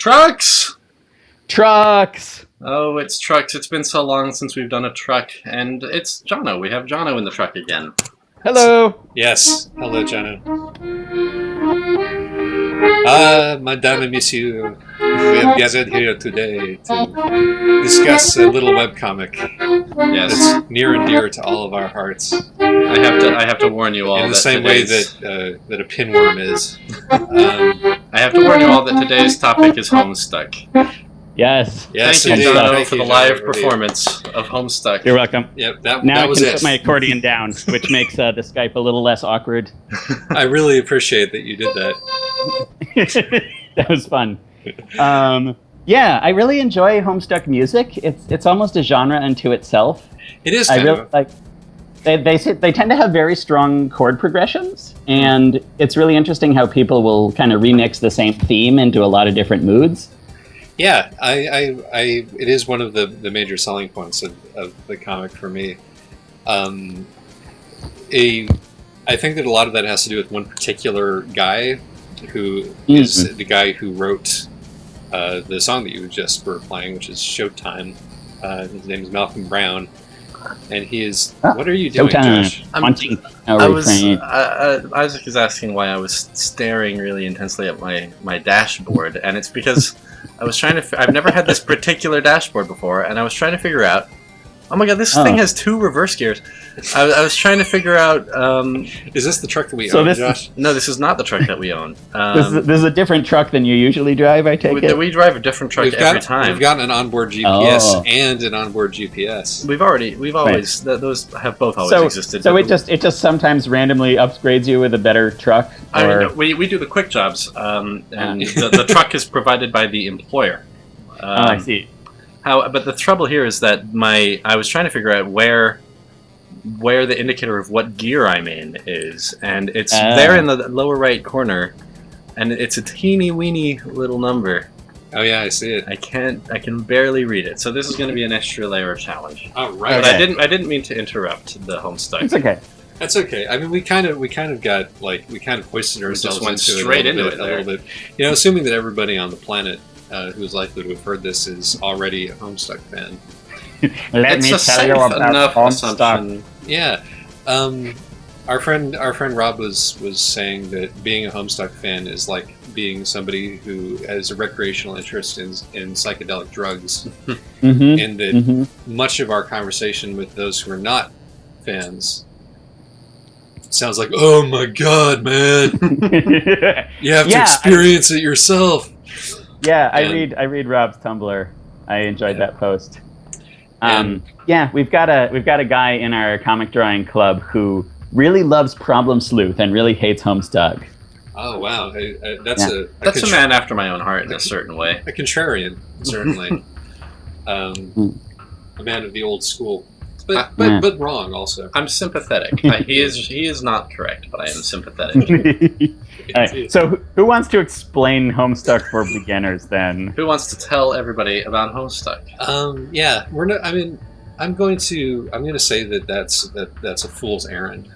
Trucks! Trucks! Oh, it's trucks. It's been so long since we've done a truck. And it's Jono. We have Jono in the truck again. Hello! Yes. Hello, Jono. Madame and Monsieur, we have gathered here today to discuss a little webcomic Yes. that's near and dear to all of our hearts. I have to warn you all In the that same way today's- that a pinworm is. I have to warn you all that today's topic is Homestuck. Yes. Yes, Thank you, indeed. Jono, Thank for you, the live Jono. performance of Homestuck. You're welcome. Yep, Now that I was can it. put my accordion down, which makes the Skype a little less awkward. I really appreciate that you did that. That was fun. Yeah, I really enjoy Homestuck music. It's almost a genre unto itself. It is I kind really of. like. They tend to have very strong chord progressions, and it's really interesting how people will kind of remix the same theme into a lot of different moods. Yeah, it is one of the major selling points of the comic for me. I think that a lot of that has to do with one particular guy who is the guy who wrote the song that you just were playing, which is Showtime. His name is Malcolm Brown, and he is. What are you doing, Showtime. Josh? Wanting Isaac is asking why I was staring really intensely at my dashboard, and it's because I was trying to. I've never had this particular dashboard before, and I was trying to figure out. Oh my god, this thing has 2 reverse gears. I was trying to figure out. Is this the truck that we So own, this Josh? No, this is not the truck that we own. This is a different truck than you usually drive, I take it? We drive a different truck every time. We've got an onboard GPS Oh. and an onboard GPS. We've always those have both always existed. So but it just sometimes randomly upgrades you with a better truck? I or- mean, we do the quick jobs, and the truck is provided by the employer. I see. But the trouble here is that I was trying to figure out where the indicator of what gear I'm in is, and it's there in the lower right corner, and it's a teeny weeny little number. Oh yeah, I see it. I can barely read it. So this is going to be an extra layer of challenge. Oh right. But I didn't mean to interrupt the Homestuck. It's okay. That's okay. I mean, we kind of got we kind of hoisted ourselves went into straight it a into little bit. You know, assuming that everybody on the planet who's likely to have heard this is already a Homestuck fan. Let It's me a tell safe you about enough Homestuck. assumption. Yeah. Our friend Rob was saying that being a Homestuck fan is like being somebody who has a recreational interest in psychedelic drugs, and that much of our conversation with those who are not fans sounds like, oh my god, man, you have to experience it yourself. Yeah, I read Rob's Tumblr. I enjoyed that post. Yeah, we've got a guy in our comic drawing club who really loves Problem Sleuth and really hates Homestuck. Oh wow, That's a man after my own heart in a certain way. A contrarian, certainly. A man of the old school, but wrong also. I'm sympathetic. He is not correct, but I am sympathetic. Right, so who wants to explain Homestuck for beginners then? Who wants to tell everybody about Homestuck? Yeah, we're not. I mean, I'm going to say that's a fool's errand.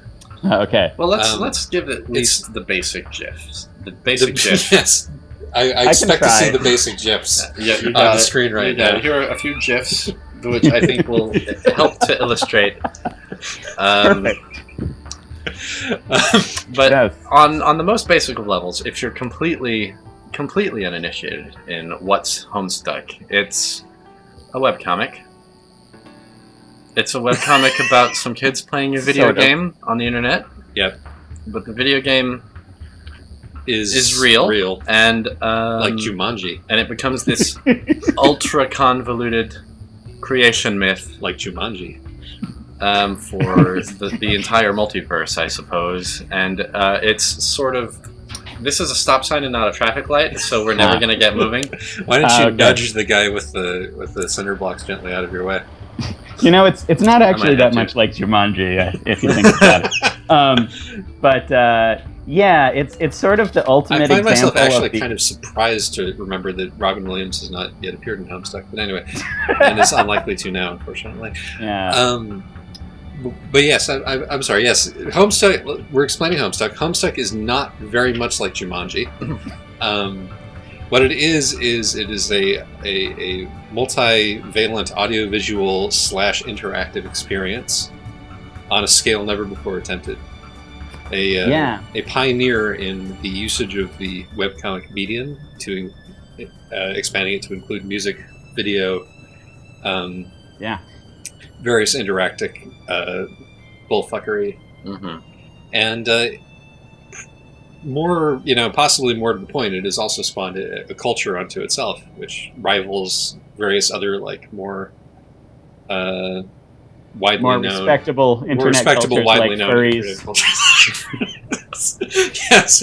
Okay. Well, let's give at least the basic gifs. The basic gifs. Yes, I expect to see the basic gifs Yeah, you on got the it. screen right now. Here are a few gifs, which I think will help to illustrate. Perfect. But Yes. on the most basic of levels, if you're completely uninitiated in what's Homestuck, it's a webcomic. It's a webcomic about some kids playing a video Sort of. game on the internet. Yep, But the video game is real, and like Jumanji, and it becomes this ultra convoluted creation myth like Jumanji. For the entire multiverse, I suppose. And it's sort of... This is a stop sign and not a traffic light, so we're never going to get moving. Why don't you okay. nudge the guy with the cinder blocks gently out of your way? You know, it's not actually have that to. much like Jumanji, if you think about it. But yeah, it's sort of the ultimate I find myself example actually of the... kind of surprised to remember that Robin Williams has not yet appeared in Homestuck. But anyway, and is unlikely to now, unfortunately. Yeah. But yes, I'm sorry. Yes, Homestuck. We're explaining Homestuck. Homestuck is not very much like Jumanji. What it is it is a multivalent audiovisual / interactive experience on a scale never before attempted. A pioneer in the usage of the webcomic medium to expanding it to include music, video, various interactive bullfuckery, and more, possibly more to the point, it has also spawned a culture unto itself, which rivals various other more widely known, respectable internet cultures widely like known furries. Yes,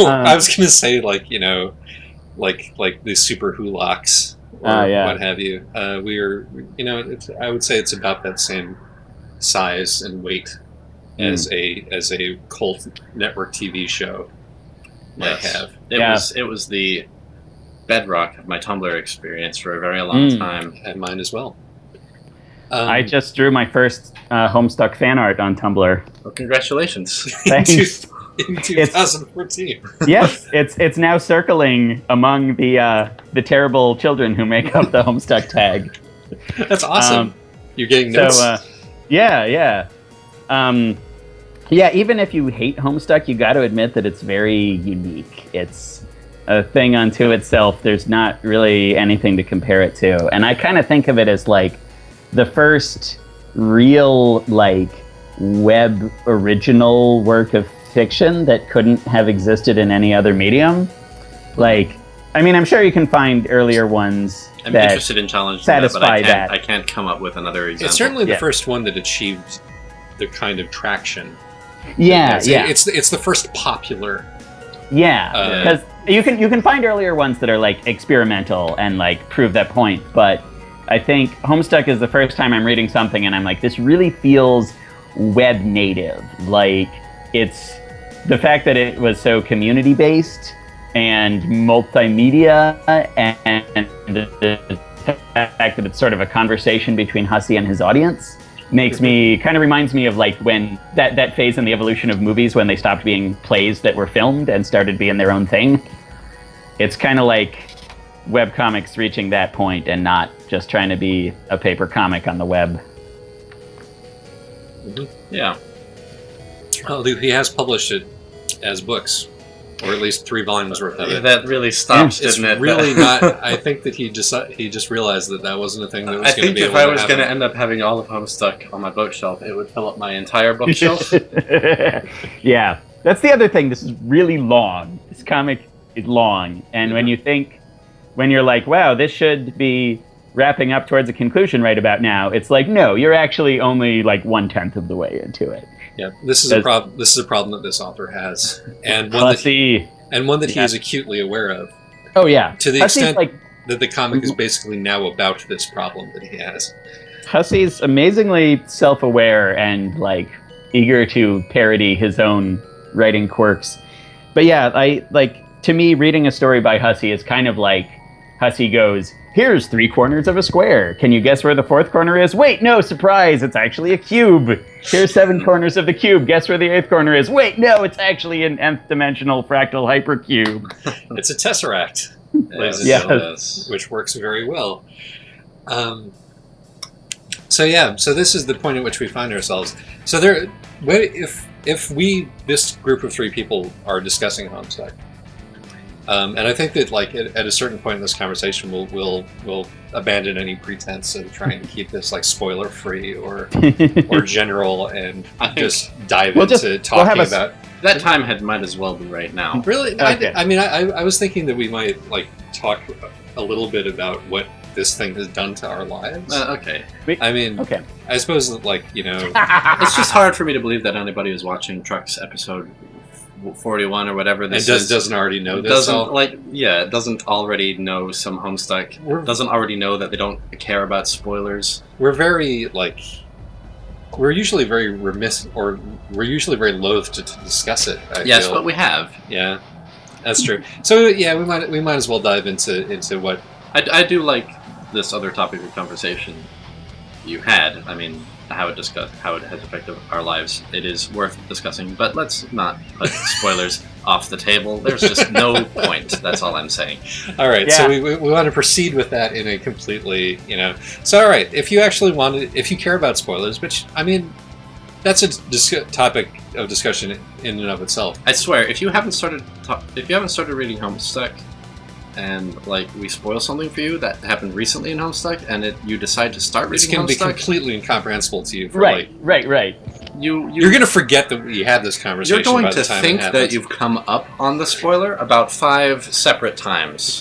I was gonna say like the super hulaks or what have you. We're I would say it's about that same size and weight as a cult network TV show might have. It was the bedrock of my Tumblr experience for a very long time, and mine as well. I just drew my first Homestuck fan art on Tumblr. Well, congratulations! Thanks. In 2014. Yes, it's now circling among the terrible children who make up the Homestuck tag. That's awesome. You're getting notes. So, yeah. Even if you hate Homestuck, you got to admit that it's very unique. It's a thing unto itself. There's not really anything to compare it to, and I kind of think of it as the first real web original work of fiction that couldn't have existed in any other medium. I'm sure you can find earlier ones. I'm interested in challenging satisfy that, but I can't come up with another example. It's certainly the first one that achieved the kind of traction. It's the first popular. Because you can find earlier ones that are experimental and prove that point, but I think Homestuck is the first time I'm reading something and I'm this really feels web native. It's the fact that it was so community based and multimedia, and the fact that it's sort of a conversation between Hussey and his audience reminds me of when that phase in the evolution of movies when they stopped being plays that were filmed and started being their own thing. It's kind of like webcomics reaching that point and not just trying to be a paper comic on the web. Yeah. Well, he has published it as books, or at least 3 volumes worth of it. That really stops, didn't it? It's really not. I think that he just realized that wasn't a thing that was going to be able to happen. I think if I was going to end up having all of Homestuck on my bookshelf, it would fill up my entire bookshelf. Yeah. That's the other thing. This is really long. This comic is long. And when you're wow, this should be wrapping up towards a conclusion right about now, it's no, you're actually only 1/10 of the way into it. Yeah, this is a problem. This is a problem that this author has, and one that he is acutely aware of. Oh yeah, to the extent that the comic is basically now about this problem that he has. Hussey's amazingly self-aware and eager to parody his own writing quirks. But yeah, to me, reading a story by Hussey is kind of Hussey goes, here's 3 corners of a square. Can you guess where the 4th corner is? Wait, no, surprise, it's actually a cube. Here's 7 corners of the cube. Guess where the 8th corner is? Wait, no, it's actually an nth dimensional fractal hypercube. It's a tesseract, which works very well. So this is the point at which we find ourselves. So if this group of 3 people are discussing Homestuck, and I think that at a certain point in this conversation, we'll abandon any pretense of trying to keep this spoiler free or general and just dive into talking about. That time might as well be right now. Really? Okay. I was thinking that we might talk a little bit about what this thing has done to our lives. Okay. Okay. I suppose that it's just hard for me to believe that anybody who's watching Truck's episode 41 or whatever this doesn't already know this. Doesn't already know some Homestuck. Doesn't already know that they don't care about spoilers. We're very we're usually very remiss, or we're usually very loath to discuss it. I feel. But we have. Yeah, that's true. So yeah, we might as well dive into what I do like this other topic of conversation you had. How it has affected our lives. It is worth discussing, but let's not put spoilers off the table. There's just no point. That's all I'm saying. All right, so we want to proceed with that in a completely, So, all right, if you care about spoilers, which, I mean, that's a topic of discussion in and of itself. I swear, if you haven't started reading Homestuck, and we spoil something for you that happened recently in Homestuck, and you decide to start reading Homestuck, it's going to be completely incomprehensible to you. Right. You're going to forget that we had this conversation. You're going by the to time think that you've come up on the spoiler about 5 separate times.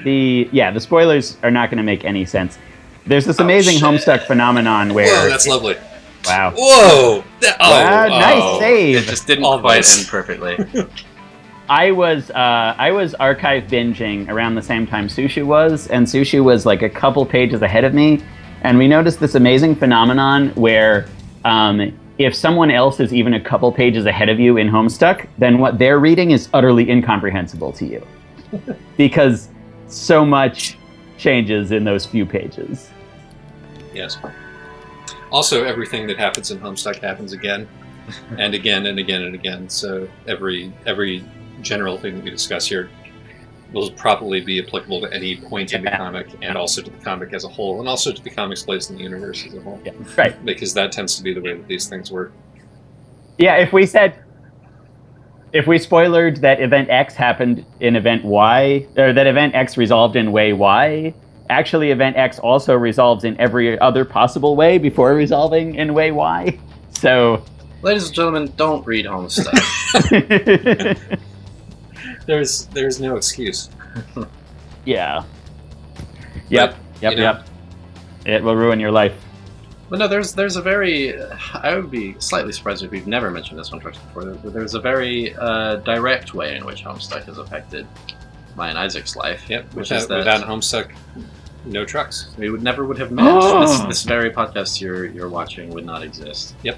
The spoilers are not going to make any sense. There's this amazing Homestuck phenomenon where... Whoa, that's lovely. Wow. Whoa! Nice save! It just didn't quite end perfectly. I was archive binging around the same time Sushu was, and Sushu was like a couple pages ahead of me, and we noticed this amazing phenomenon where if someone else is even a couple pages ahead of you in Homestuck, then what they're reading is utterly incomprehensible to you. Because so much changes in those few pages. Yes. Also, everything that happens in Homestuck happens again, and again, and again, and again. So every general thing that we discuss here will probably be applicable to any point in the comic, and also to the comic as a whole, and also to the comics placed in the universe as a whole. Yeah. Right. Because that tends to be the way that these things work. Yeah, if we spoilered that event X happened in event Y, or that event X resolved in way Y, actually event X also resolves in every other possible way before resolving in way Y. So... Ladies and gentlemen, don't read Homestuck. There's no excuse. Yeah. Yep. It will ruin your life. But no, there's a very... I would be slightly surprised if we've never mentioned this one before. There's a very direct way in which Homestuck has affected my and Isaac's life. Yep. Without Homestuck, no trucks. We would have met. This very podcast you're watching would not exist. Yep.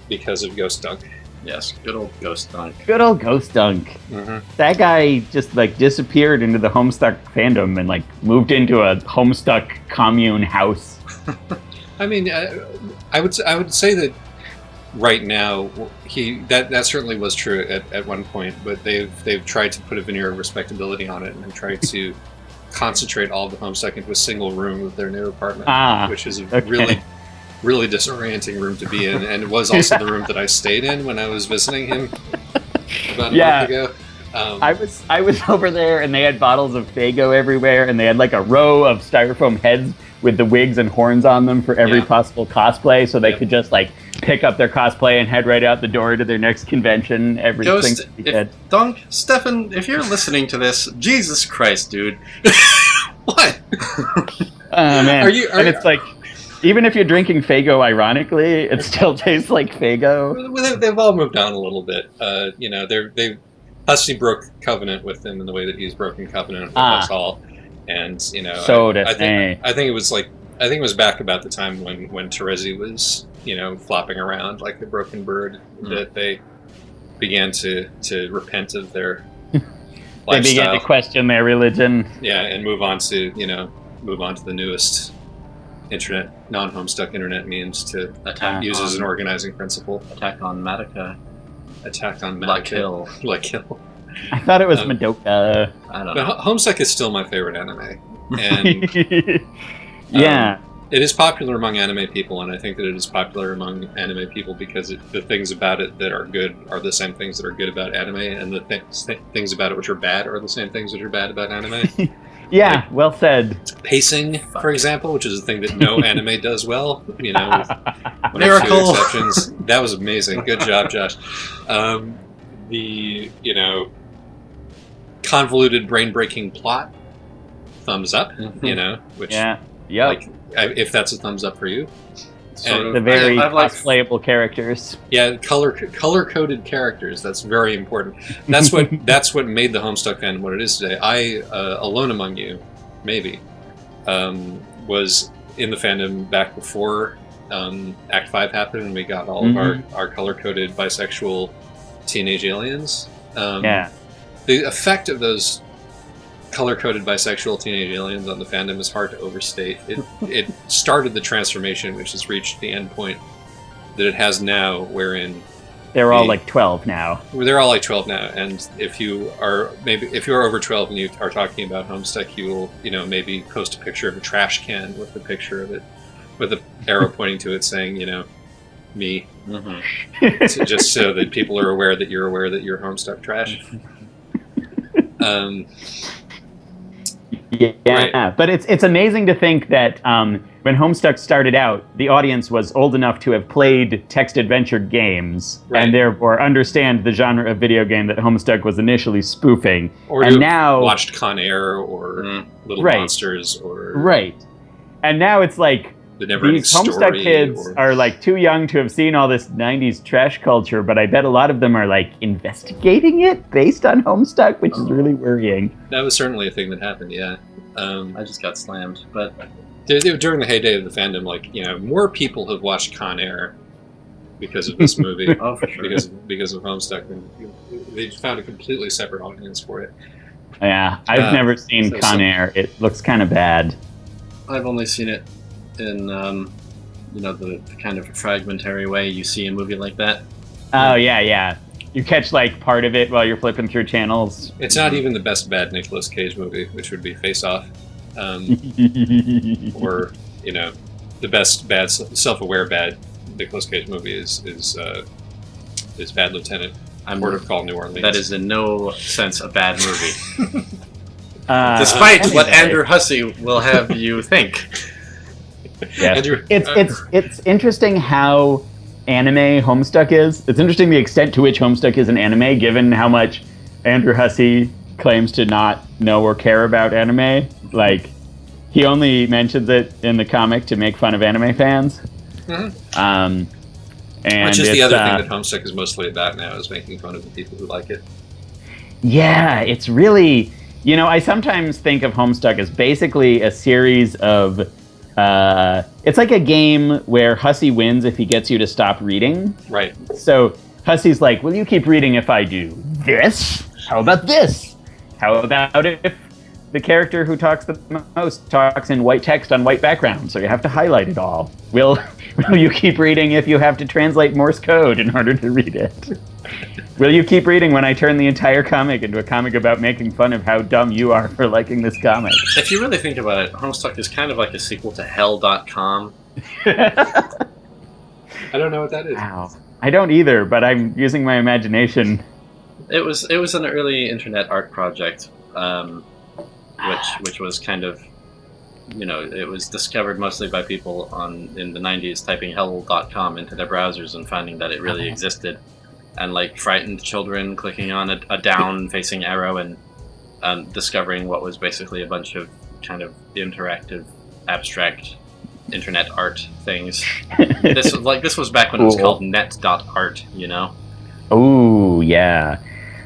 Because of Ghost Dunk. Yes, good old Ghost Dunk. Good old Ghost Dunk. Mm-hmm. That guy just disappeared into the Homestuck fandom and moved into a Homestuck commune house. I mean, I would say that right now that certainly was true at one point, but they've tried to put a veneer of respectability on it and tried to concentrate all of the Homestuck into a single room of their new apartment, which is really disorienting room to be in, and it was also the room that I stayed in when I was visiting him about a month ago. I was over there, and they had bottles of Faygo everywhere, and they had a row of styrofoam heads with the wigs and horns on them for every possible cosplay, so they could just pick up their cosplay and head right out the door to their next convention. Dunk, Stefan, if you're listening to this, Jesus Christ, dude. What? Oh man! It's even if you're drinking Faygo, ironically, it still tastes like Faygo. They've all moved on a little bit. Husky broke covenant with him in the way that he's broken covenant with us all, and I think it was back about the time when Terezi was flopping around like a broken bird that they began to repent of their lifestyle. They began to question their religion. Yeah, and move on to the newest non-Homestuck internet memes to use as an organizing principle. Attack on Madoka. Like Kill. I thought it was Madoka. I don't know. But Homestuck is still my favorite anime. And yeah. It is popular among anime people, and I think that it is popular among anime people because the things about it that are good are the same things that are good about anime, and the things about it which are bad are the same things which are bad about anime. Yeah, well said. Pacing, for example, which is a thing that no anime does well. With Miracle. 2 exceptions. That was amazing. Good job, Josh. The convoluted, brain-breaking plot. Thumbs up. Which if that's a thumbs up for you. The very cosplayable characters. Yeah, color-coded characters. That's very important. That's what made the Homestuck fandom what it is today. I, alone among you, maybe, was in the fandom back before Act 5 happened, and we got all of our color-coded bisexual teenage aliens. The effect of those color-coded bisexual teenage aliens on the fandom is hard to overstate. It started the transformation, which has reached the end point that it has now, wherein they're all like 12 now. They're all like 12 now, and if you are over 12 and you are talking about Homestuck, you will maybe post a picture of a trash can with a picture of it, with an arrow pointing to it, saying me, so just so that people are aware that you're Homestuck trash. Yeah, right. But it's amazing to think that when Homestuck started out, the audience was old enough to have played text adventure games and therefore understand the genre of video game that Homestuck was initially spoofing. Or and now watched Con Air or Little Monsters or and now it's like these Homestuck kids are like too young to have seen all this 90s trash culture, but I bet a lot of them are like investigating it based on Homestuck, which is really worrying. That was certainly a thing that happened, yeah. I just got slammed, but during the heyday of the fandom, more people have watched Con Air because of this movie. Oh, for sure. Because of Homestuck, and they found a completely separate audience for it. Yeah, I've never seen Con Air. It looks kind of bad. I've only seen it in the kind of fragmentary way you see a movie like that. Oh yeah. You catch like part of it while you're flipping through channels. It's not even the best bad Nicolas Cage movie, which would be Face Off, or the best bad self-aware bad Nicolas Cage movie is Bad Lieutenant. Port of Call, New Orleans. That is in no sense a bad movie, despite what Andrew Hussey will have you think. Yes. It's interesting how anime Homestuck is. It's interesting the extent to which Homestuck is an anime, given how much Andrew Hussey claims to not know or care about anime. Like, he only mentions it in the comic to make fun of anime fans. Mm-hmm. Which is the other thing that Homestuck is mostly about now, is making fun of the people who like it. Yeah, it's really... I sometimes think of Homestuck as basically a series of... it's like a game where Hussey wins if he gets you to stop reading. Right. So Hussey's like, will you keep reading if I do this? How about this? How about if the character who talks the most talks in white text on white background, so you have to highlight it all? Will you keep reading if you have to translate Morse code in order to read it? Will you keep reading when I turn the entire comic into a comic about making fun of how dumb you are for liking this comic? If you really think about it, Homestuck is kind of like a sequel to Hell.com. I don't know what that is. Wow. I don't either, but I'm using my imagination. It was an early internet art project, which was kind of, it was discovered mostly by people in the 90s typing Hell.com into their browsers and finding that it really existed. And like frightened children clicking on a down-facing arrow and discovering what was basically a bunch of kind of interactive, abstract internet art things. This was back when it was called net.art, Oh yeah.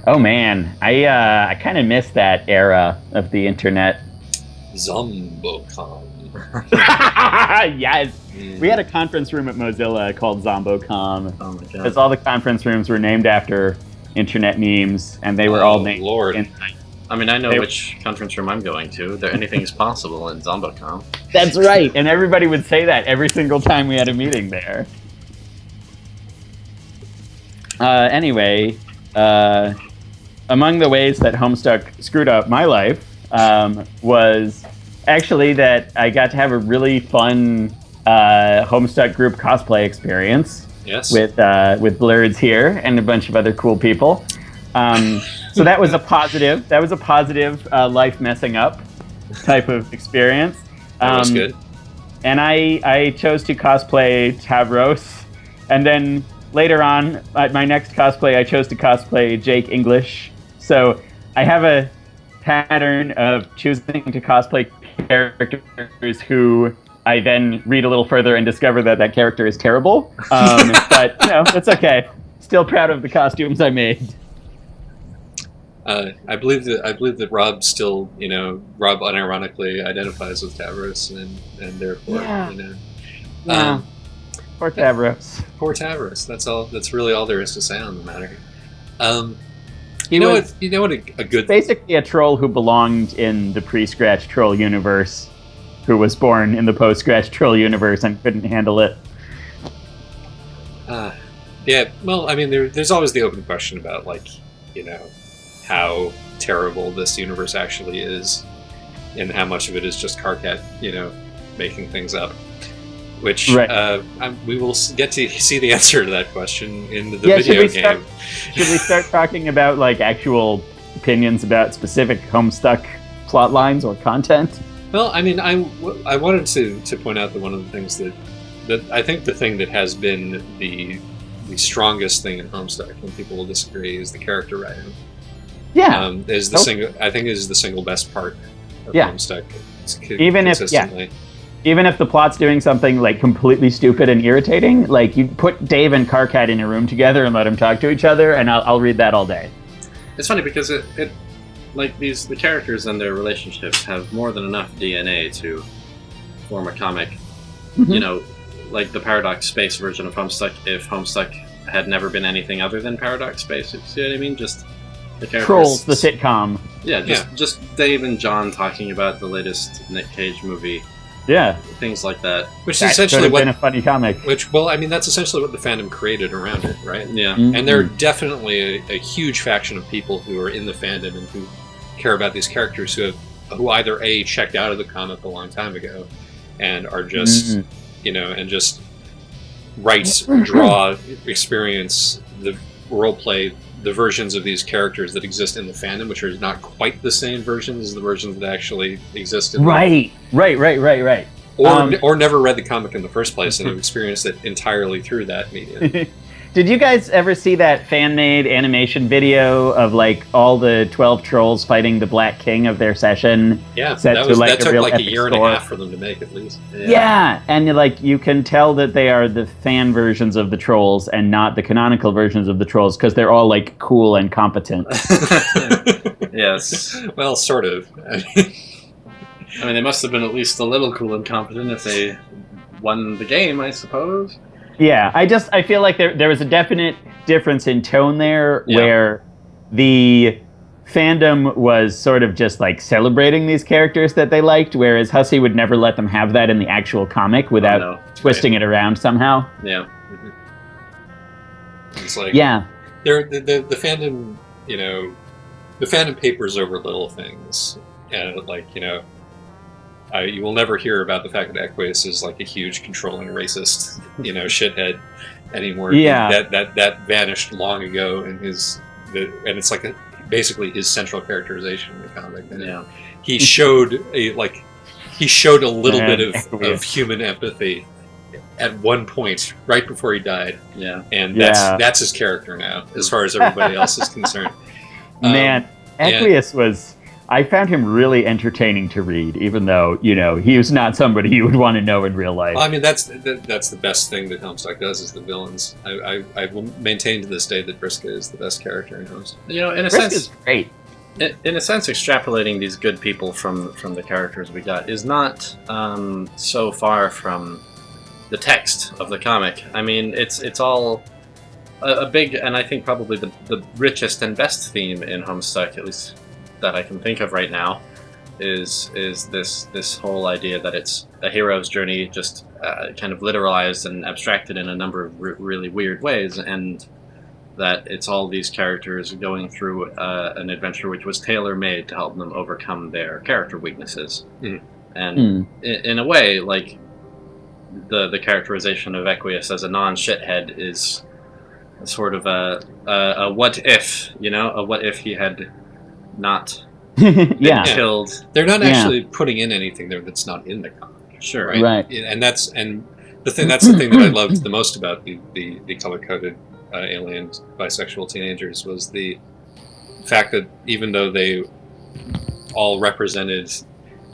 Oh man, I kind of miss that era of the internet. Zombocom. Yes. We had a conference room at Mozilla called Zombocom. Oh my god. Because all the conference rooms were named after internet memes, and they were all named. Lord. I mean, I know which conference room I'm going to. Anything is possible in Zombocom. That's right, and everybody would say that every single time we had a meeting there. Anyway, among the ways that Homestuck screwed up my life was actually that I got to have a really fun Homestuck group cosplay experience. Yes. With Blurreds here and a bunch of other cool people. So that was a positive. That was a positive life messing up type of experience. That was good. And I chose to cosplay Tavros, and then later on, at my next cosplay, I chose to cosplay Jake English. So I have a pattern of choosing to cosplay characters who I then read a little further and discover that character is terrible. But it's okay. Still proud of the costumes I made. I believe that Rob still, Rob unironically identifies with Tavros, and therefore, Yeah. Poor Tavros. Poor Tavros. That's really all there is to say on the matter. You know what? A good Basically, a troll who belonged in the pre-Scratch Troll universe, who was born in the post-Scratch Troll universe and couldn't handle it. Yeah, well, I mean, there's always the open question about, like, you know, how terrible this universe actually is, and how much of it is just Karkat, you know, making things up. Which we will get to see the answer to that question in the video game. Should we start talking about like actual opinions about specific Homestuck plot lines or content? Well, I mean, I wanted to point out that one of the things that I think the thing that has been the strongest thing in Homestuck, and people will disagree, is the character writing. Yeah, is the single best part of Homestuck. Even if the plot's doing something like completely stupid and irritating, like you put Dave and Karkat in a room together and let them talk to each other, and I'll read that all day. It's funny because it like the characters and their relationships have more than enough DNA to form a comic. Mm-hmm. You know, like the Paradox Space version of Homestuck. If Homestuck had never been anything other than Paradox Space, you see what I mean? Just the characters. Trolls, the sitcom. Yeah, just Dave and John talking about the latest Nick Cage movie. Yeah, things like that. Which is essentially been a funny comic. I mean, that's essentially what the fandom created around it, right? Yeah, and there are definitely a huge faction of people who are in the fandom and who care about these characters who either A, checked out of the comic a long time ago, and are just you know, and just write, draw, experience the role play. The versions of these characters that exist in the fandom, which are not quite the same versions as the versions that actually exist in Right. Or never read the comic in the first place and have experienced it entirely through that medium. Did you guys ever see that fan-made animation video of like all the 12 trolls fighting the Black King of their session? Yeah, that took like a year and a half for them to make at least. Yeah, and like you can tell that they are the fan versions of the trolls and not the canonical versions of the trolls because they're all like cool and competent. Yes. Well, sort of. I mean, they must have been at least a little cool and competent if they won the game, I suppose. Yeah, I feel like there was a definite difference in tone there, where the fandom was sort of just like celebrating these characters that they liked, whereas Hussey would never let them have that in the actual comic without twisting it around somehow. Yeah. It's like the fandom, you know, the fandom papers over little things, and like, you know. You will never hear about the fact that Equius is like a huge controlling racist, you know, shithead anymore. Yeah, that vanished long ago in and it's like basically his central characterization in the comic. And he showed a little bit of human empathy at one point right before he died. Yeah, and that's his character now, as far as everybody else is concerned. Man, Equius was. I found him really entertaining to read, even though, you know, he was not somebody you would want to know in real life. Well, I mean, that's the best thing that Homestuck does is the villains. I will maintain to this day that Briska is the best character in Homestuck. You know, in a Briska's sense, great. In a sense, extrapolating these good people from the characters we got is not so far from the text of the comic. I mean, it's all a big, and I think probably the richest and best theme in Homestuck, at least that I can think of right now, is this whole idea that it's a hero's journey, just kind of literalized and abstracted in a number of really weird ways, and that it's all these characters going through an adventure which was tailor-made to help them overcome their character weaknesses. And in a way, like the characterization of Equius as a non-shithead is sort of a what if, you know, a what if he had not been killed. They're not actually putting in anything there that's not in the comic. Sure, right? And that's the thing that I loved the most about the color-coded alien bisexual teenagers was the fact that even though they all represented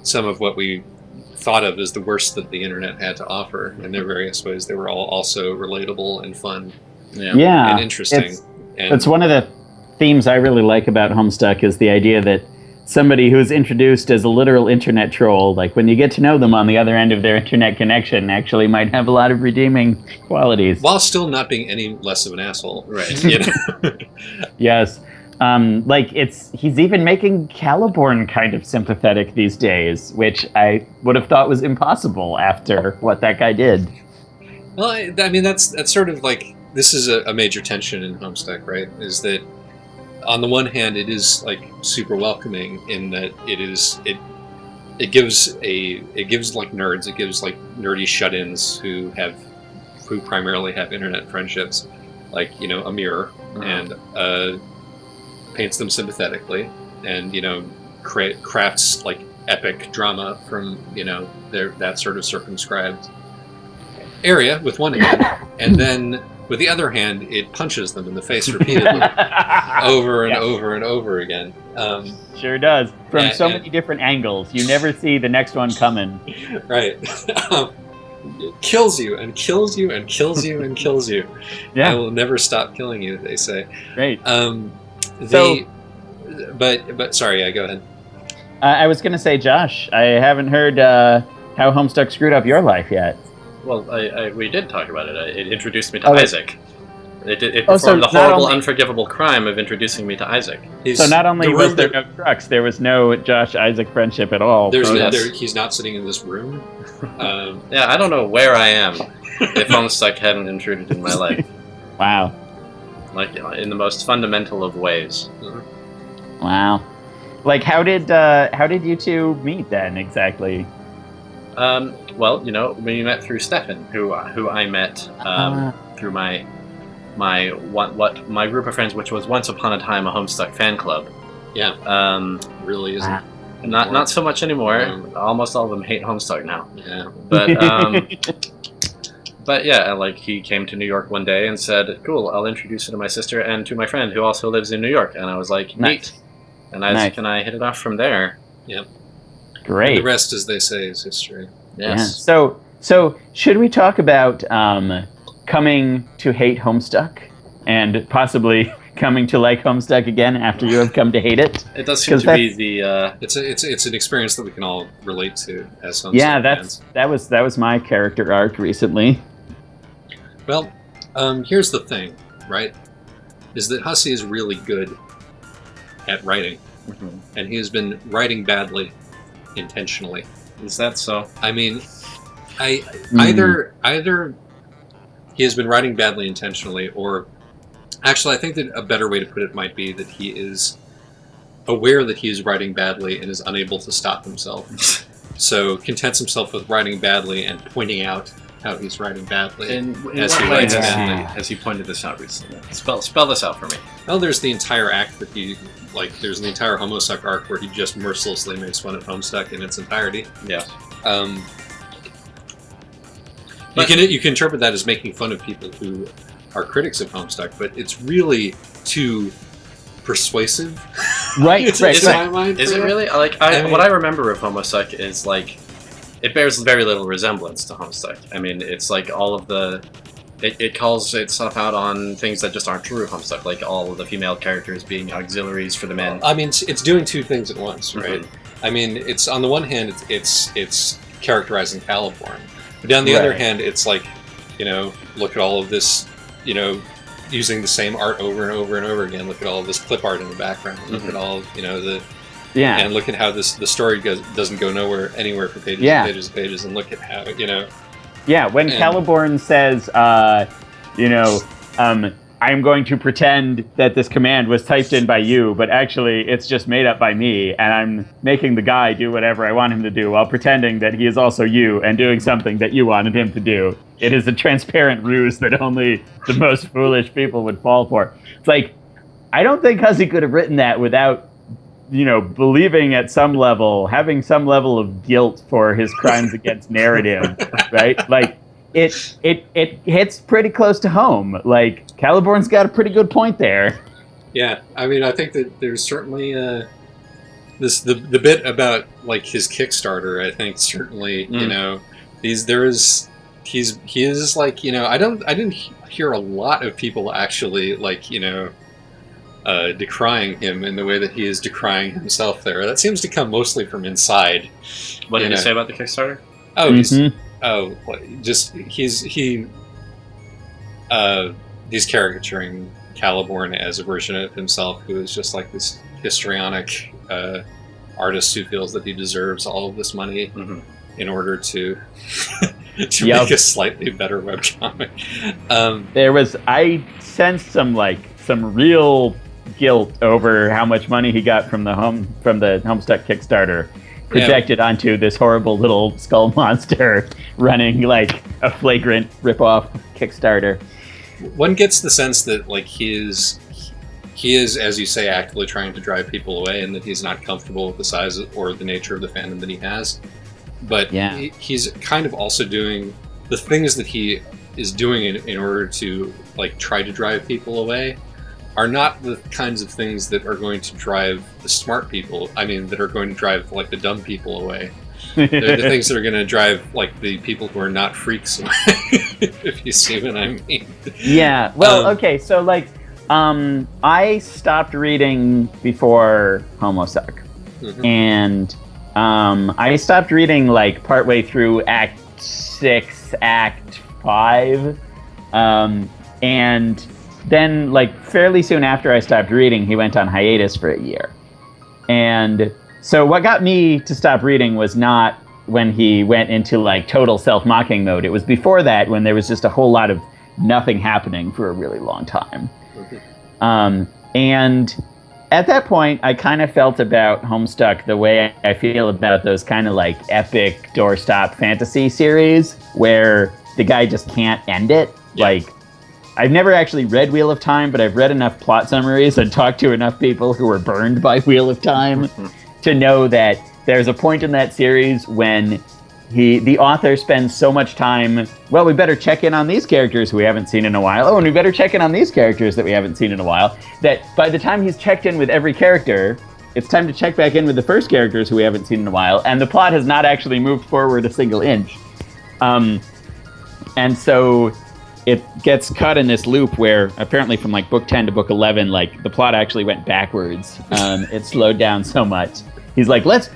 some of what we thought of as the worst that the internet had to offer in their various ways, they were all also relatable and fun, and interesting. It's one of the themes I really like about Homestuck is the idea that somebody who's introduced as a literal internet troll, like when you get to know them on the other end of their internet connection, actually might have a lot of redeeming qualities. While still not being any less of an asshole. Right. You know? Yes. Like he's even making Caliborn kind of sympathetic these days, which I would have thought was impossible after what that guy did. Well, I mean, that's sort of like this is a major tension in Homestuck, right? Is that on the one hand, it is like super welcoming in that it gives like nerds, it gives like nerdy shut-ins who primarily have internet friendships, like a mirror, and paints them sympathetically, and crafts like epic drama from that sort of circumscribed area with one hand, and then with the other hand it punches them in the face repeatedly over and over and over again. Sure does, from so many different angles. You never see the next one coming. Right. It kills you and kills you and kills you and kills you. Yeah. I will never stop killing you, they say. Great. But sorry, yeah, go ahead. I was going to say, Josh, I haven't heard how Homestuck screwed up your life yet. Well, we did talk about it. It introduced me to Isaac. It performed so the horrible, unforgivable crime of introducing me to Isaac. So not only was there no trucks, there was no Josh-Isaac friendship at all. He's not sitting in this room. Yeah, I don't know where I am if Homestuck hadn't intruded in my life. Wow. Like, in the most fundamental of ways. Wow. Like, how did you two meet then, exactly? Well, we met through Stefan, who I met through my group of friends, which was once upon a time a Homestuck fan club. Yeah. Really isn't. Not so much anymore. Almost all of them hate Homestuck now. Yeah. But yeah, like he came to New York one day and said, "Cool, I'll introduce you to my sister and to my friend who also lives in New York." And I was like, "Neat." And Isaac and I hit it off from there. Yep. Great. And the rest, as they say, is history. Yes. Yeah. So should we talk about coming to hate Homestuck and possibly coming to like Homestuck again after you have come to hate it? It does seem to be the. It's an experience that we can all relate to as Homestuck fans. that was my character arc recently. Well, here's the thing, right? Is that Hussey is really good at writing, and he has been writing badly intentionally. Is that so? I mean, either he has been writing badly intentionally, or actually, I think that a better way to put it might be that he is aware that he is writing badly and is unable to stop himself. So contents himself with writing badly and pointing out how he's writing badly as he writes badly. Has he pointed this out recently? Spell this out for me. Well, there's the entire act that there's the entire Homestuck arc where he just mercilessly makes fun of Homestuck in its entirety. Yeah. You can interpret that as making fun of people who are critics of Homestuck, but it's really too persuasive. Right. Is it really? What I remember of Homestuck is like it bears very little resemblance to Homestuck. I mean, it's like all of the it calls itself out on things that just aren't true of Homestuck, like all of the female characters being auxiliaries for the men. I mean, it's doing two things at once, right? I mean, it's on the one hand, it's characterizing Caliborn, but on the other hand, it's like, look at all of this, using the same art over and over and over again. Look at all of this clip art in the background. Look at all, and look at how the story doesn't go anywhere for pages and pages and pages, and look at how, Yeah, when Caliborn says, I'm going to pretend that this command was typed in by you, but actually it's just made up by me, and I'm making the guy do whatever I want him to do while pretending that he is also you and doing something that you wanted him to do. It is a transparent ruse that only the most foolish people would fall for. It's like, I don't think Hussey could have written that without, believing at some level, having some level of guilt for his crimes against narrative, right? Like, it hits pretty close to home. Like, Caliborn's got a pretty good point there. Yeah, I mean, I think that there's certainly the bit about like his Kickstarter. I think certainly he is like I didn't hear a lot of people actually like decrying him in the way that he is decrying himself there. That seems to come mostly from inside. What did he say about the Kickstarter? Oh, he's caricaturing Caliborn as a version of himself who is just like this histrionic artist who feels that he deserves all of this money in order to to make a slightly better webcomic. I sensed some real guilt over how much money he got from the Homestuck Kickstarter projected onto this horrible little skull monster running like a flagrant ripoff Kickstarter. One gets the sense that like he is, as you say, actively trying to drive people away, and that he's not comfortable with the size or the nature of the fandom that he has. But he's kind of also doing the things that he is doing in order to like try to drive people away are not the kinds of things that are going to drive the smart people. I mean, that are going to drive like the dumb people away. They're the things that are going to drive like the people who are not freaks away. If you see what I mean. Yeah. Well, okay. So like, I stopped reading before Homestuck, and I stopped reading like partway through Act 6, Act 5, and then like fairly soon after I stopped reading, he went on hiatus for a year. And so what got me to stop reading was not when he went into like total self-mocking mode. It was before that, when there was just a whole lot of nothing happening for a really long time. And at that point, I kind of felt about Homestuck the way I feel about those kind of like epic doorstop fantasy series where the guy just can't end it. Like, I've never actually read Wheel of Time, but I've read enough plot summaries and talked to enough people who were burned by Wheel of Time to know that there's a point in that series when the author spends so much time, well, we better check in on these characters we haven't seen in a while. Oh, and we better check in on these characters that we haven't seen in a while. That by the time he's checked in with every character, it's time to check back in with the first characters who we haven't seen in a while, and the plot has not actually moved forward a single inch. And so it gets cut in this loop where apparently from like book 10 to book 11, like the plot actually went backwards. It slowed down so much. He's like, let's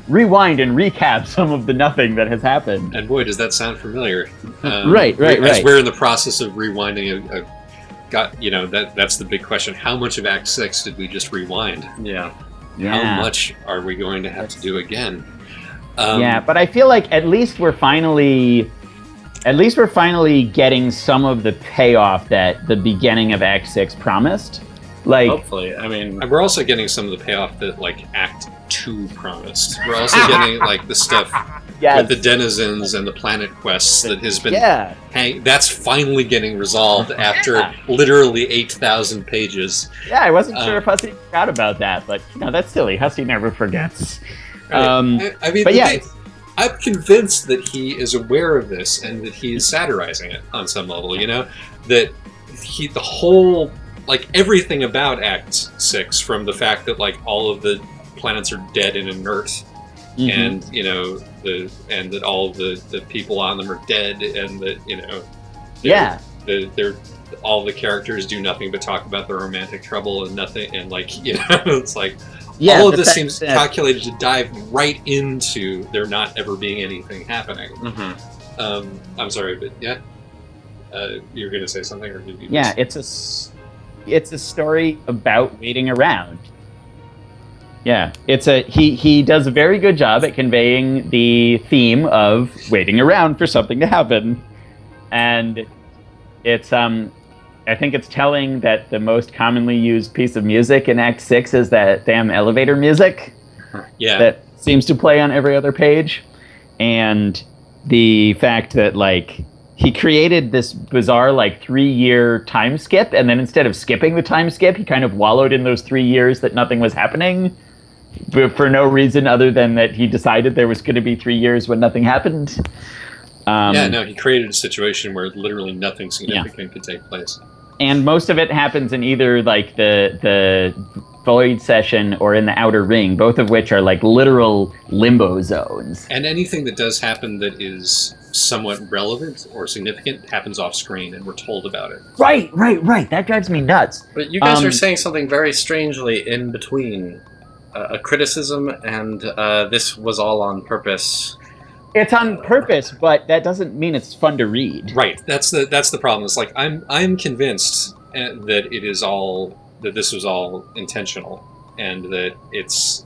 rewind and recap some of the nothing that has happened. And boy, does that sound familiar. Right. As we're in the process of rewinding that's the big question. How much of Act 6 did we just rewind? Yeah. How much are we going to have to do again? But I feel like at least we're finally getting some of the payoff that the beginning of Act 6 promised. Like, hopefully, I mean, we're also getting some of the payoff that like Act 2 promised. We're also getting like the stuff with the denizens and the planet quests that has been that's finally getting resolved after literally 8,000 pages. Yeah, I wasn't sure if Hussey forgot about that, but that's silly. Hussey never forgets. Right. I mean, but I'm convinced that he is aware of this and that he is satirizing it on some level, that the whole, like everything about Act 6, from the fact that like all of the planets are dead and inert, and and that all of the people on them are dead, and that all the characters do nothing but talk about their romantic trouble and nothing, and like it's like all of this seems calculated to dive right into there not ever being anything happening. I'm sorry, but you're going to say something, or did you? Yeah, it's a story about waiting around. Yeah, he does a very good job at conveying the theme of waiting around for something to happen, and it's I think it's telling that the most commonly used piece of music in Act 6 is that damn elevator music. That seems to play on every other page, and the fact that like he created this bizarre like 3-year time skip, and then instead of skipping the time skip, he kind of wallowed in those 3 years that nothing was happening, but for no reason other than that he decided there was going to be 3 years when nothing happened. He created a situation where literally nothing significant could take place. And most of it happens in either like the Void Session or in the Outer Ring, both of which are like literal limbo zones. And anything that does happen that is somewhat relevant or significant happens off screen, and we're told about it. Right. That drives me nuts. But you guys are saying something very strangely in between a criticism and this was all on purpose. It's on purpose, but that doesn't mean it's fun to read. Right. That's the problem. It's like I'm convinced that this was all intentional, and that it's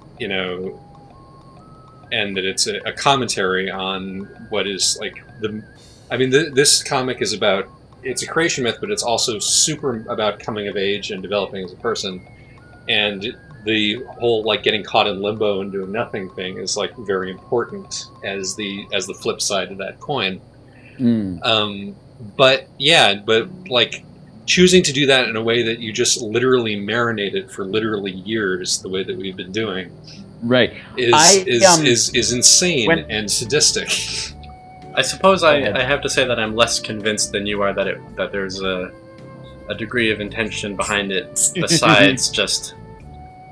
that it's a commentary on what is like this comic is about, it's a creation myth, but it's also super about coming of age and developing as a person, and the whole like getting caught in limbo and doing nothing thing is like very important as the flip side of that coin. But like choosing to do that in a way that you just literally marinate it for literally years, the way that we've been doing, right, is insane and sadistic. I suppose I have to say that I'm less convinced than you are that there's a degree of intention behind it besides just,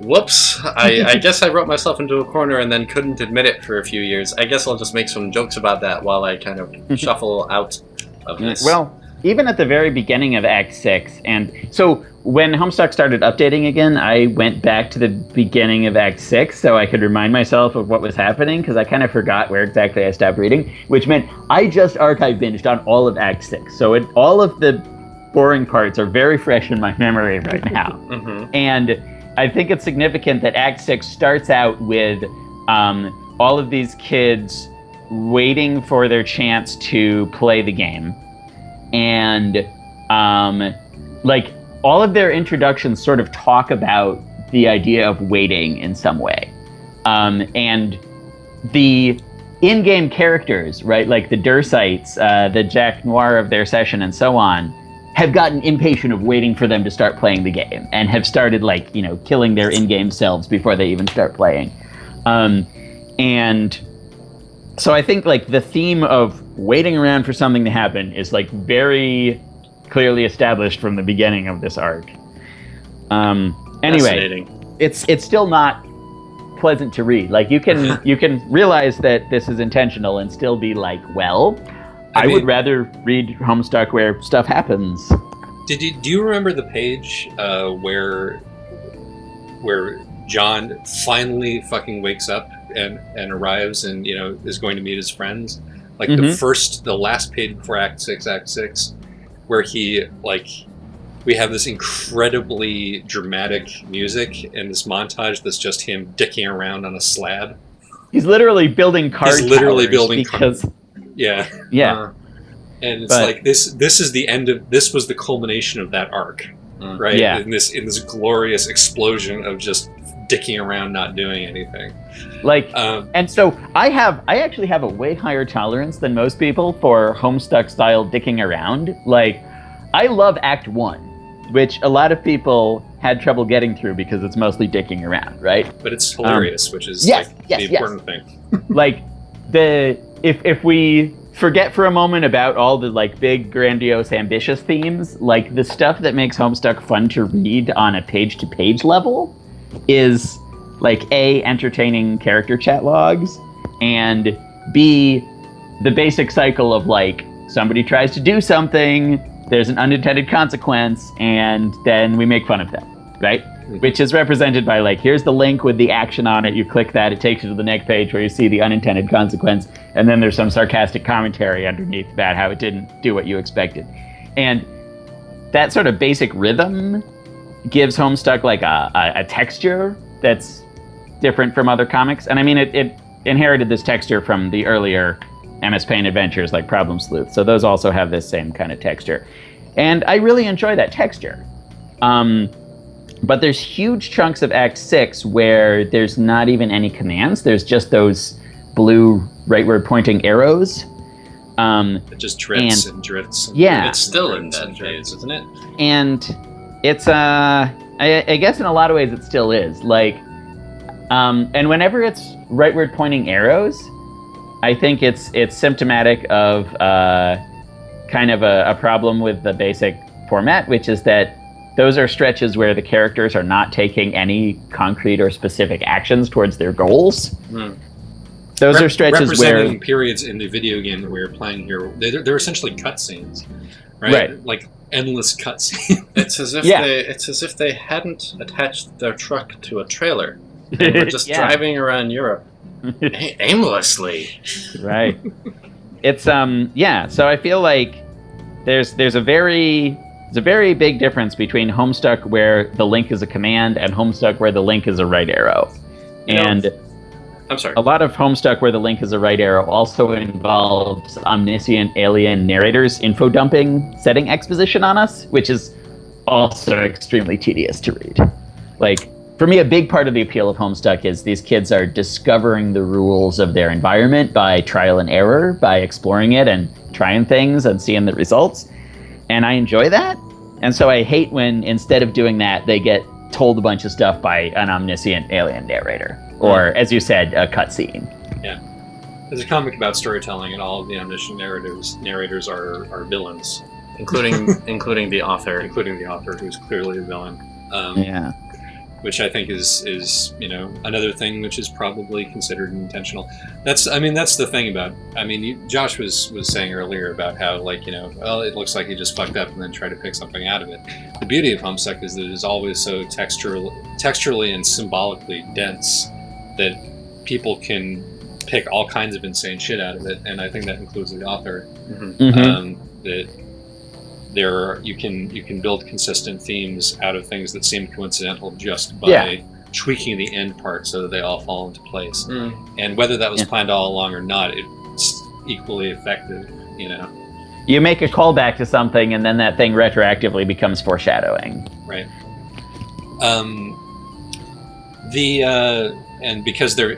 whoops, I guess I wrote myself into a corner and then couldn't admit it for a few years. I guess I'll just make some jokes about that while I kind of shuffle out of this. Well, even at the very beginning of Act 6, and so when Homestuck started updating again, I went back to the beginning of Act 6 so I could remind myself of what was happening, because I kind of forgot where exactly I stopped reading, which meant I just archive binged on all of Act 6. So all of the boring parts are very fresh in my memory right now. And I think it's significant that Act 6 starts out with all of these kids waiting for their chance to play the game. And like all of their introductions sort of talk about the idea of waiting in some way. And the in-game characters, right, like the Dursites, the Jack Noir of their session and so on, have gotten impatient of waiting for them to start playing the game and have started like, killing their in-game selves before they even start playing. And so I think like the theme of waiting around for something to happen is like very clearly established from the beginning of this arc. Anyway, it's still not pleasant to read. Like you can realize that this is intentional and still be like, well, I would rather read Homestuck where stuff happens. Do you remember the page where John finally fucking wakes up and arrives and is going to meet his friends? Like the last page before Act 6, where we have this incredibly dramatic music and this montage that's just him dicking around on a slab. He's literally building card towers. He's literally building because... Yeah. And it's like this is the end of, this was the culmination of that arc, right? Yeah. In this glorious explosion of just dicking around, not doing anything. Like, and so I actually have a way higher tolerance than most people for Homestuck style dicking around. Like, I love Act 1, which a lot of people had trouble getting through because it's mostly dicking around, right? But it's hilarious, which is the important thing. Like, if we forget for a moment about all the like big, grandiose, ambitious themes, like the stuff that makes Homestuck fun to read on a page-to-page level is like A, entertaining character chat logs, and B, the basic cycle of like somebody tries to do something, there's an unintended consequence, and then we make fun of them, right? Which is represented by like, here's the link with the action on it, you click that, it takes you to the next page where you see the unintended consequence, and then there's some sarcastic commentary underneath about how it didn't do what you expected. And that sort of basic rhythm gives Homestuck like a texture that's different from other comics. And I mean, it inherited this texture from the earlier MS Paint adventures like Problem Sleuth. So those also have this same kind of texture. And I really enjoy that texture. But there's huge chunks of Act 6 where there's not even any commands. There's just those blue rightward pointing arrows. It just drifts and drifts. Yeah. It's still in that phase, isn't it? And it's, I guess in a lot of ways it still is. Like, and whenever it's rightward pointing arrows, I think it's symptomatic of kind of a problem with the basic format, which is that those are stretches where the characters are not taking any concrete or specific actions towards their goals. Those are stretches representing where periods in the video game that we were playing here. They're essentially cutscenes, right? Like endless cutscenes. It's as if they hadn't attached their truck to a trailer. They were just driving around Europe aimlessly. Right. It's So I feel like there's a very big difference between Homestuck where the link is a command and Homestuck where the link is a right arrow. And I'm sorry. A lot of Homestuck, where the link is a right arrow, also involves omniscient alien narrators info dumping, setting exposition on us, which is also extremely tedious to read. Like, for me, a big part of the appeal of Homestuck is these kids are discovering the rules of their environment by trial and error, by exploring it and trying things and seeing the results. And I enjoy that. And so I hate when, instead of doing that, they get told a bunch of stuff by an omniscient alien narrator. Or, as you said, a cutscene. Yeah. There's a comic about storytelling, and all of the omniscient narrators are villains. Including the author. Including the author, who's clearly a villain. Yeah. Which I think is another thing which is probably considered intentional. That's the thing about. Josh was saying earlier about how it looks like he just fucked up and then tried to pick something out of it. The beauty of Homestuck is that it is always so texturally and symbolically dense that people can pick all kinds of insane shit out of it, and I think that includes the author. You can build consistent themes out of things that seem coincidental just by tweaking the end part so that they all fall into place. And whether that was planned all along or not, it's equally effective. You make a callback to something, and then that thing retroactively becomes foreshadowing. Right. And because there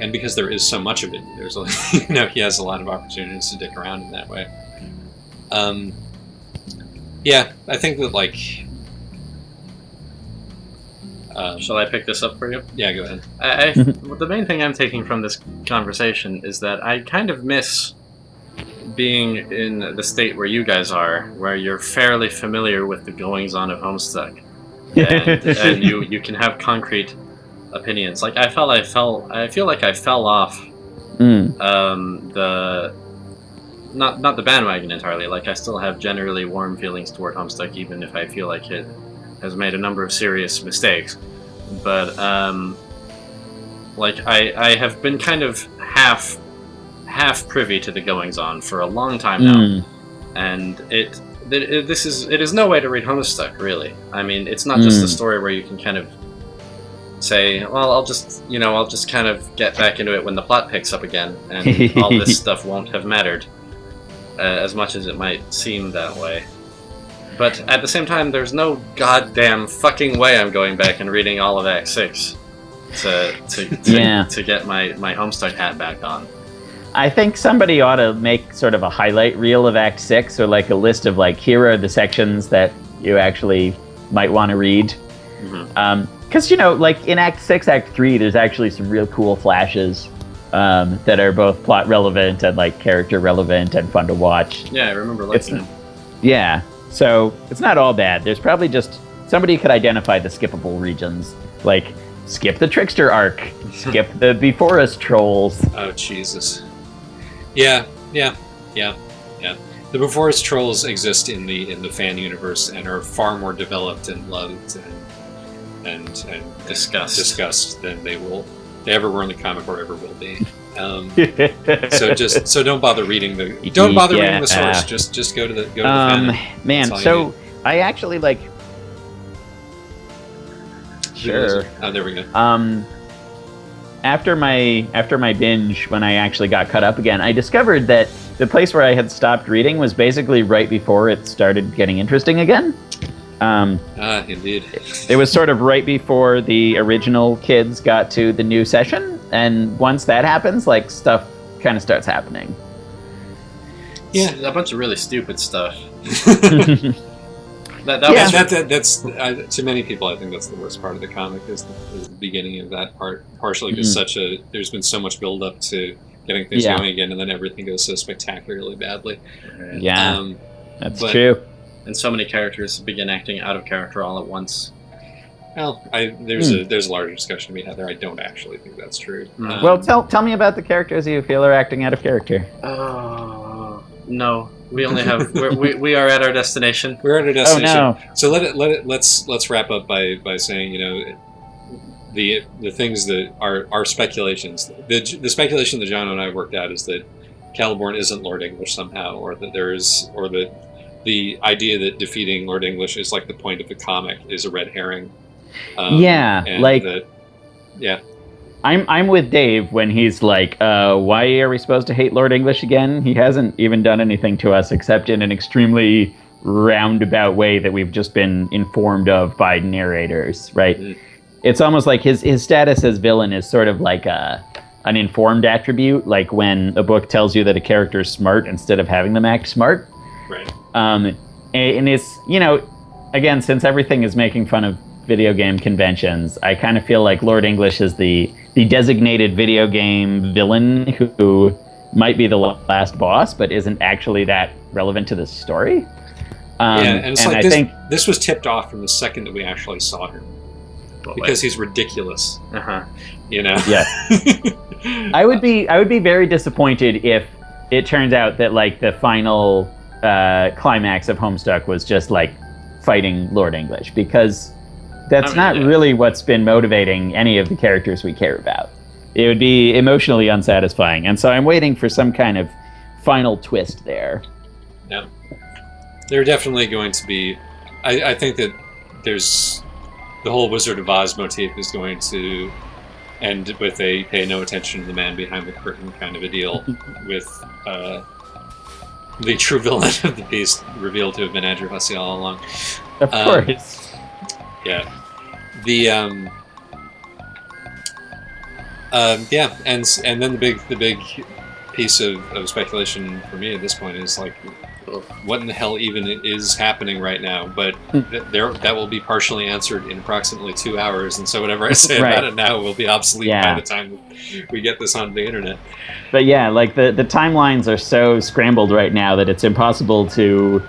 is so much of it, there's he has a lot of opportunities to dick around in that way. Yeah, I think that shall I pick this up for you? Yeah, go ahead. The main thing I'm taking from this conversation is that I kind of miss being in the state where you guys are, where you're fairly familiar with the goings-on of Homestuck, and you can have concrete opinions. Like I feel like I fell off the. Not the bandwagon entirely. Like I still have generally warm feelings toward Homestuck, even if I feel like it has made a number of serious mistakes. But I have been kind of half privy to the goings on for a long time now, and it is no way to read Homestuck really. I mean, it's not just a story where you can kind of say, well, I'll just kind of get back into it when the plot picks up again, and all this stuff won't have mattered. As much as it might seem that way. But at the same time, there's no goddamn fucking way I'm going back and reading all of Act 6 to get my Homestuck hat back on. I think somebody ought to make sort of a highlight reel of Act 6, or like a list of here are the sections that you actually might want to read. Because, in Act 6, Act 3, there's actually some real cool flashes that are both plot relevant and character relevant and fun to watch. Yeah, I remember liking them. Yeah, so it's not all bad. There's probably just somebody could identify the skippable regions, skip the trickster arc, skip the Beforest trolls. Oh Jesus! Yeah. The Beforest trolls exist in the fan universe and are far more developed and loved and discussed than they ever were in the comic or ever will be. So don't bother reading reading the source. Just go to the fandom. Man, so I actually Sure. Oh, there we go. After my binge, when I actually got caught up again, I discovered that the place where I had stopped reading was basically right before it started getting interesting again. Indeed. It was sort of right before the original kids got to the new session, and once that happens, stuff kind of starts happening. Yeah, a bunch of really stupid stuff. That's to many people. I think that's the worst part of the comic is the beginning of that part. Partially because there's been so much build up to getting things going again, and then everything goes so spectacularly badly. Yeah, that's true. And so many characters begin acting out of character all at once. Well, there's a larger discussion to be had there. I don't actually think that's true. Well, tell me about the characters you feel are acting out of character. No, we only have we are at our destination. We're at our destination. Oh, no. So let's wrap up by saying the things that are speculations. The speculation that John and I worked out is that Caliborn isn't Lord English somehow, or that the idea that defeating Lord English is the point of the comic is a red herring. I'm with Dave when he's like, why are we supposed to hate Lord English again? He hasn't even done anything to us except in an extremely roundabout way that we've just been informed of by narrators, right? Mm. It's almost like his status as villain is sort of like an informed attribute, like when a book tells you that a character is smart instead of having them act smart. Right. And it's, again, since everything is making fun of video game conventions, I kind of feel like Lord English is the designated video game villain who might be the last boss, but isn't actually that relevant to the story. And it's like this was tipped off from the second that we actually saw him. Because he's ridiculous. Yeah. I would be very disappointed if it turns out that like the final climax of Homestuck was just like fighting Lord English, because that's not really what's been motivating any of the characters we care about. It would be emotionally unsatisfying, and so I'm waiting for some kind of final twist there. Yeah, they're definitely going to be. I think that there's the whole Wizard of Oz motif is going to end with a pay no attention to the man behind the curtain kind of a deal, with the true villain of the beast revealed to have been Andrew Hussey all along. Of course. Yeah. The and then the big piece of speculation for me at this point is like, what in the hell even is happening right now? But that will be partially answered in approximately 2 hours, and so whatever I say about it now will be obsolete by the time we get this onto the internet. But yeah, like the timelines are so scrambled right now that it's impossible to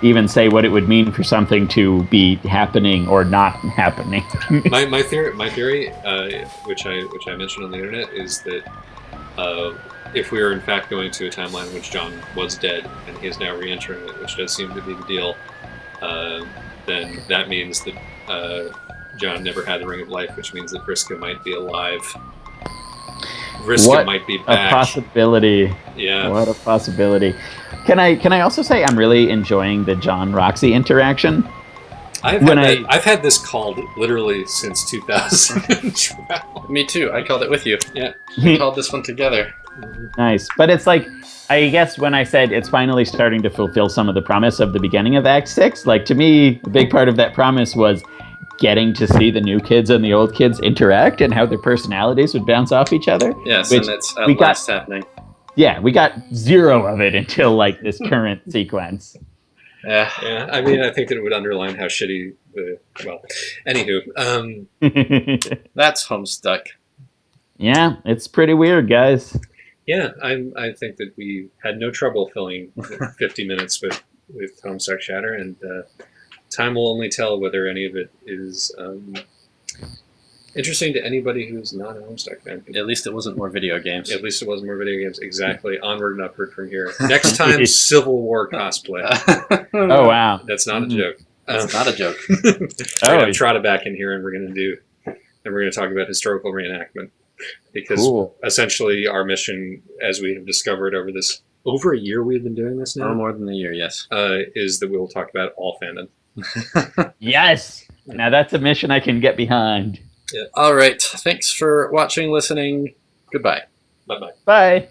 even say what it would mean for something to be happening or not happening. my theory, which I mentioned on the internet, is that if we are in fact going to a timeline in which John was dead and he is now re-entering it, which does seem to be the deal, then that means that John never had the Ring of Life, which means that Vriska might be alive. Vriska might be back. A possibility. Yeah. What a possibility. Can I also say I'm really enjoying the John Roxy interaction? I've had this called literally since 2012. Me too. I called it with you. Yeah. We called this one together. Nice. But it's like, I guess when I said it's finally starting to fulfill some of the promise of the beginning of Act 6, like to me, a big part of that promise was getting to see the new kids and the old kids interact and how their personalities would bounce off each other. Yes, and it's at last happening. Yeah, we got zero of it until like this current sequence. Yeah. I mean, I think that it would underline how shitty the. Well, anywho, that's Homestuck. Yeah, it's pretty weird, guys. Yeah, I think that we had no trouble filling 50 minutes with Homestuck Shatter, and time will only tell whether any of it is interesting to anybody who's not a Homestuck fan. At least it wasn't more video games. Exactly. Onward and upward from here. Next time, Civil War cosplay. Oh, wow. That's not a joke. That's not a joke. We're going to trot it back in here, and we're going to talk about historical reenactment. Because essentially our mission, as we have discovered over a year we've been doing this now? More than a year, yes. Is that we'll talk about all fandom. Yes! Now that's a mission I can get behind. Yeah. All right. Thanks for watching, listening. Goodbye. Bye-bye. Bye.